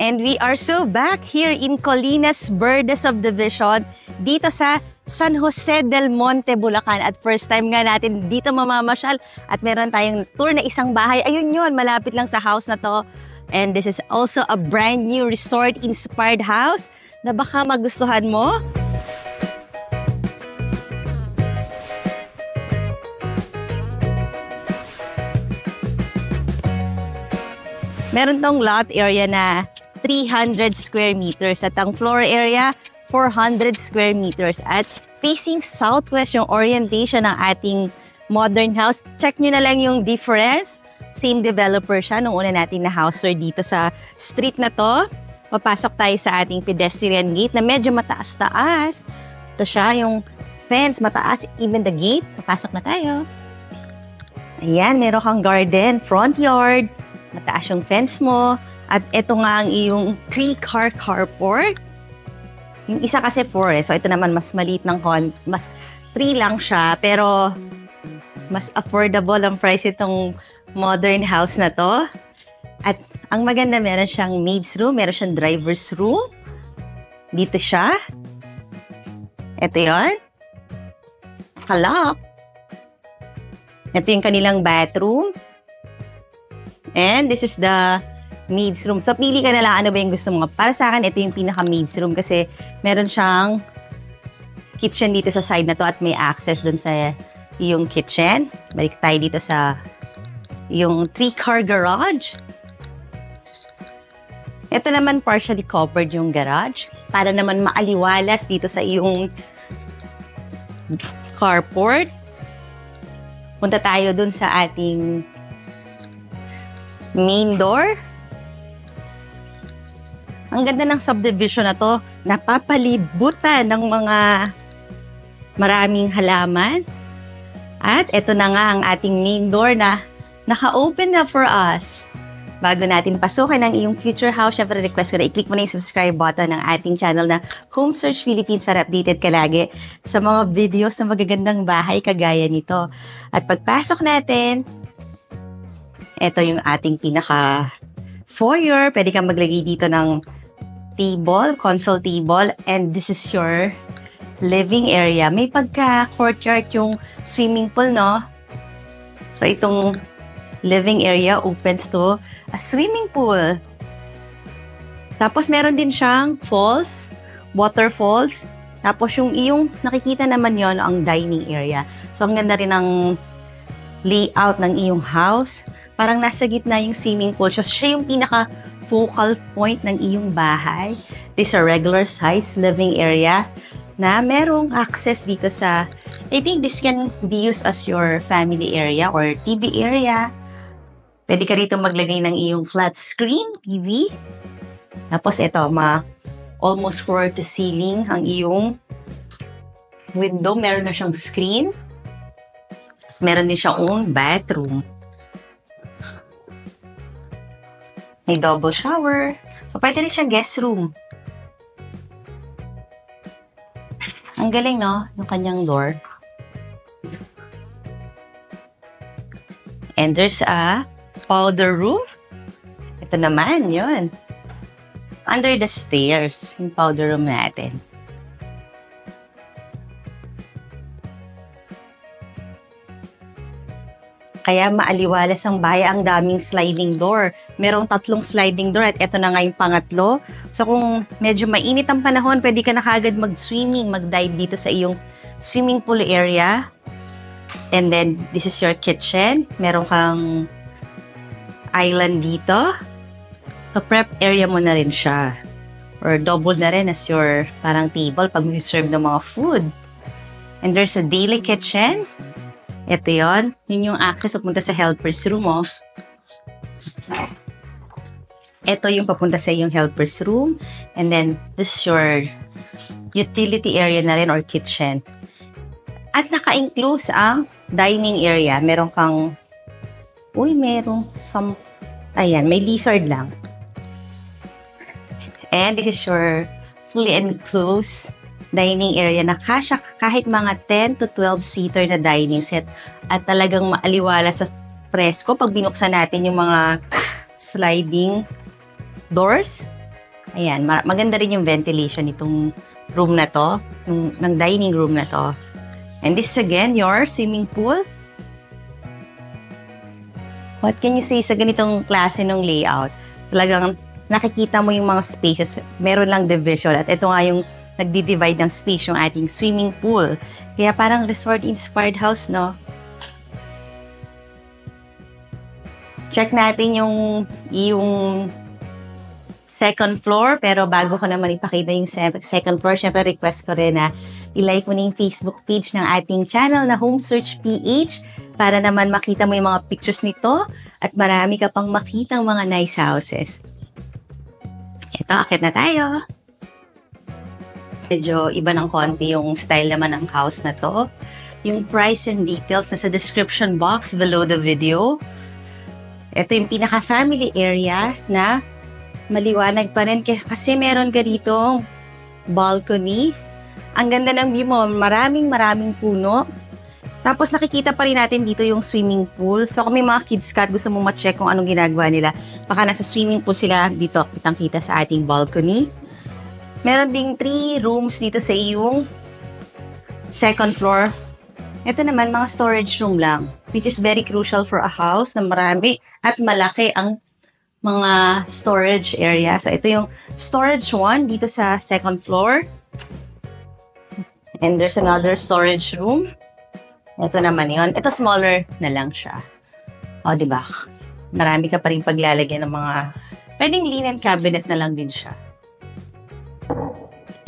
And we are so back here in Colinas Verde Subdivision dito sa San Jose del Monte, Bulacan. At first time nga natin dito mamamasyal at meron tayong tour na isang bahay. Ayun yun, malapit lang sa house na to. And this is also a brand new resort-inspired house na baka magustuhan mo. Meron tong lot area na 300 square meters at ang floor area 400 square meters at facing southwest yung orientation ng ating modern house. Check nyo na lang yung difference. Same developer siya nung una natin na house tour dito sa street na to. Papasok tayo sa ating pedestrian gate na medyo mataas-taas. Ito siya, yung fence mataas, even the gate. Papasok na tayo. Ayan, meron kang garden, front yard. Mataas yung fence mo. At ito nga ang iyong 3-car carport. Yung isa kasi 4 eh. So ito naman mas maliit ng mas 3 lang siya. Pero mas affordable ang price itong modern house na to. At ang maganda, meron siyang maid's room. Meron siyang driver's room. Dito siya. Ito yun. Lock. Ito yung kanilang bathroom. And this is the maid's room. So, pili ka na lang ano ba yung gusto mo. Para sa akin, ito yung pinaka-maid's room kasi meron siyang kitchen dito sa side na to at may access dun sa yung kitchen. Balik tayo dito sa yung 3-car garage. Ito naman partially covered yung garage para naman maaliwalas dito sa iyong carport. Punta tayo dun sa ating main door. Ang ganda ng subdivision na to, napapalibutan ng mga maraming halaman. At ito na nga ang ating main door na naka-open na for us. Bago natin pasukin ang iyong future house, syempre request ko na i-click mo na yung subscribe button ng ating channel na Home Search Philippines para updated ka lagi sa mga videos na magagandang bahay kagaya nito. At pagpasok natin, ito yung ating pinaka foyer. Pwede kang maglagay dito ng table, console table, and this is your living area. May pagka-courtyard yung swimming pool, no? So, itong living area opens to a swimming pool. Tapos, meron din siyang falls, waterfalls. Tapos, yung iyong nakikita naman yon ang dining area. So, ang ganda rin ang layout ng iyong house. Parang nasa gitna yung swimming pool. So, siya yung pinaka-focal point ng iyong bahay. This is a regular size living area na merong access dito sa, I think this can be used as your family area or TV area. Pwede ka rito maglagay ng iyong flat screen TV. Tapos ito, almost floor to ceiling ang iyong window. Meron na siyang screen. Meron din siyang own bathroom. May double shower. So, pwede rin siyang guest room. Ang galing, no? Yung kanyang door. And there's a powder room. Ito naman, yun. Under the stairs, yung powder room natin. Kaya maaliwalas ang bahay, ang daming sliding door. Merong 3 sliding door at ito na nga yung pangatlo. So kung medyo mainit ang panahon, pwede ka na kagad mag-swimming, mag-dive dito sa iyong swimming pool area. And then, this is your kitchen. Meron kang island dito. So prep area mo na rin siya. Or double na rin as your parang table pag serve ng mga food. And there's a daily kitchen. Ito yun. Yun yung access papunta sa helper's room, oh. Ito yung papunta sa yung helper's room. And then, this is your utility area na rin or kitchen. At naka-include ang dining area. Meron kang, ayan, may lizard lang. And this is your fully enclosed dining area na kasya kahit mga 10 to 12 seater na dining set at talagang maaliwala sa presko pag binuksan natin yung mga sliding doors. Ayan, maganda rin yung ventilation nitong room na to, ng dining room na to. And this is again your swimming pool. What can you say sa ganitong klase ng layout? Talagang nakikita mo yung mga spaces, meron lang division. At ito nga yung nagdi-divide ng space yung ating swimming pool. Kaya parang resort-inspired house, no? Check natin yung second floor, pero bago ko naman ipakita yung second floor, syempre request ko rin na i-like mo na yung Facebook page ng ating channel na Home Search PH para naman makita mo yung mga pictures nito at marami ka pang makitang mga nice houses. Ito, akit na tayo. Medyo iba ng konti yung style naman ng house na to. Yung price and details nasa description box below the video. Ito yung pinaka-family area na maliwanag pa rin kasi meron ka ditong balcony. Ang ganda ng view mo, maraming puno. Tapos nakikita pa rin natin dito yung swimming pool. So kung may mga kids ka at gusto mo ma-check kung anong ginagawa nila, baka nasa swimming pool sila dito, kitang-kita sa ating balcony. Meron ding 3 rooms dito sa iyong second floor. Ito naman, mga storage room lang, which is very crucial for a house na marami at malaki ang mga storage area. So, ito yung storage 1 dito sa second floor. And there's another storage room. Ito naman yun. Ito smaller na lang siya. O, diba? Marami ka pa rin paglalagyan ng mga pwedeng linen cabinet na lang din siya.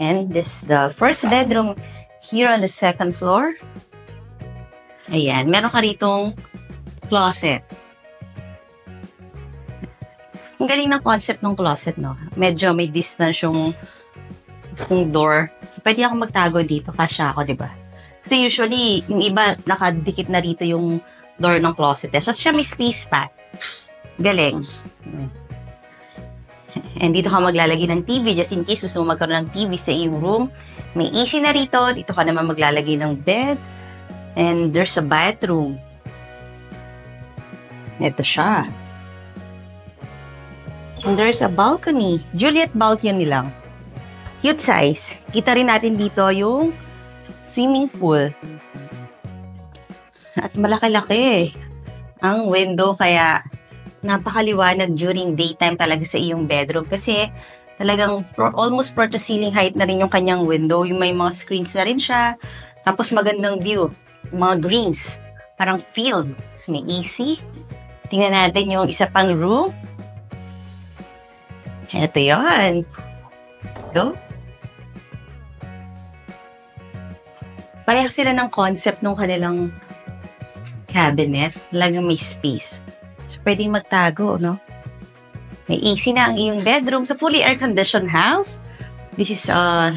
And this is the first bedroom here on the second floor. Ayan. Meron ka ritong closet. Ang galing ng concept ng closet, no? Medyo may distance yung door. So, pwede ako magtago dito. Kasya ako, di ba? Kasi usually, yung iba, nakadikit na rito yung door ng closet. So, siya may space pa. Galing. And dito ka maglalagay ng TV just in case gusto mo magkaroon ng TV sa iyong room. May AC na rito. Dito ka naman maglalagay ng bed. And there's a bathroom. Ito siya. And there's a balcony. Juliet balcony lang. Cute size. Kita rin natin dito yung swimming pool. At malaki-laki ang window kaya napakaliwanag during daytime talaga sa iyong bedroom kasi talagang almost floor to ceiling height na rin yung kanyang window. Yung may mga screens na rin siya. Tapos magandang view. Mga greens. Parang field. Tapos may AC. Tingnan natin yung isa pang room. Ito yun. Let's go. Pareho sila ng concept ng kanilang cabinet. Talagang may space. So, pwedeng magtago, no? May AC na ang iyong bedroom. So, fully air-conditioned house. This is a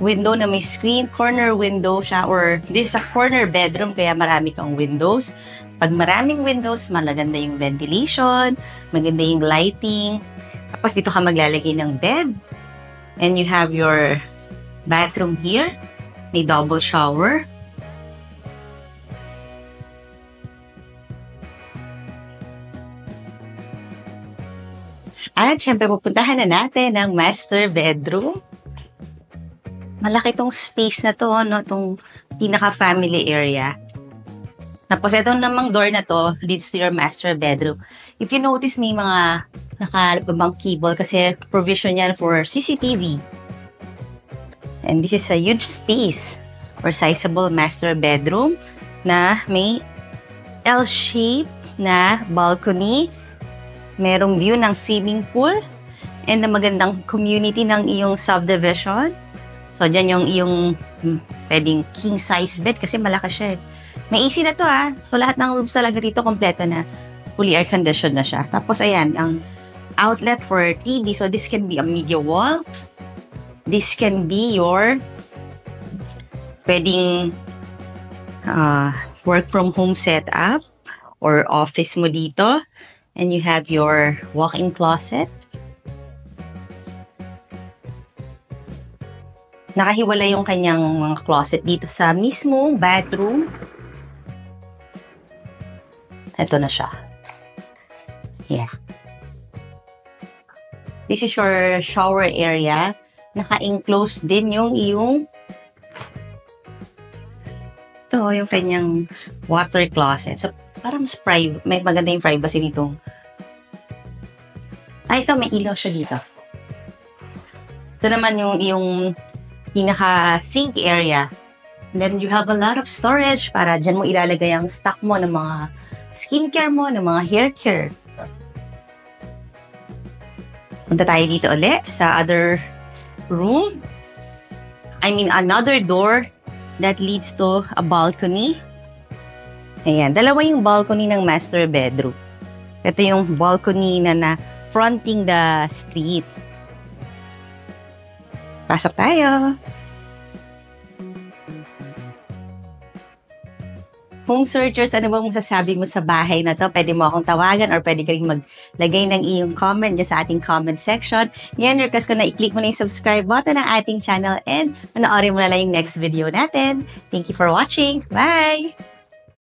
window na may screen. Corner window siya. Or this is a corner bedroom kaya marami kang windows. Pag maraming windows, maganda yung ventilation. Maganda yung lighting. Tapos dito ka maglalagay ng bed. And you have your bathroom here. May double shower. At syempre pupuntahan na natin ang master bedroom. Malaki tong space na to, no? Itong pinaka-family area. Tapos itong namang door na to leads to your master bedroom. If you notice, may mga nakalabang cable kasi provision yan for CCTV. And this is a huge space or sizable master bedroom na may L-shape na balcony. Merong view ng swimming pool and na magandang community ng iyong subdivision. So, dyan yung iyong pwedeng king size bed kasi malaki siya. May AC na to So, lahat ng rooms talaga dito kompleto na. Fully air-conditioned na siya. Tapos, ayan, ang outlet for TV. So, this can be a media wall. This can be your pwedeng work from home setup or office mo dito. And you have your walk-in closet. Nakahiwala yung kanyang mga closet dito sa mismong bathroom. Ito na siya. Yeah. This is your shower area. Naka-enclose din yung iyong yung kanyang water closet. So, parang mas may maganda yung privacy nitong. Ito, may ilaw siya dito. Ito naman yung pinaka-sink area. And then, you have a lot of storage para dyan mo ilalagay ang stock mo ng mga skincare mo, ng mga hair care. Punta tayo dito ulit sa other room. Another door that leads to a balcony. Ayan, dalawa yung balcony ng master bedroom. Ito yung balcony na fronting the street. Pasok tayo. Home searchers, ano bang masasabi mo sa bahay na to? Pwede mo akong tawagan or pwede ka rin maglagay ng iyong comment dyan sa ating comment section. Ngayon, request ko na i-click mo na yung subscribe button ng ating channel and panoorin mo na lang yung next video natin. Thank you for watching. Bye!